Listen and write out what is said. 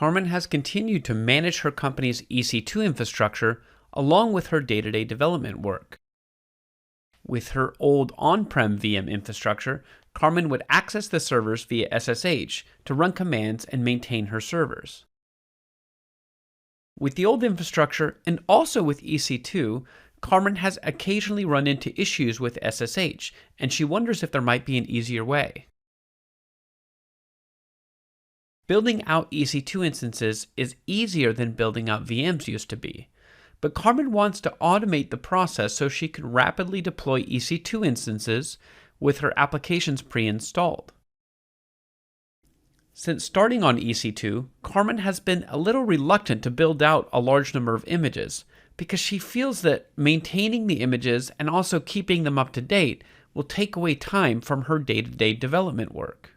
Carmen has continued to manage her company's EC2 infrastructure along with her day-to-day development work. With her old on-prem VM infrastructure, Carmen would access the servers via SSH to run commands and maintain her servers. With the old infrastructure and also with EC2, Carmen has occasionally run into issues with SSH, and she wonders if there might be an easier way. Building out EC2 instances is easier than building out VMs used to be, but Carmen wants to automate the process so she can rapidly deploy EC2 instances with her applications pre-installed. Since starting on EC2, Carmen has been a little reluctant to build out a large number of images because she feels that maintaining the images and also keeping them up to date will take away time from her day-to-day development work.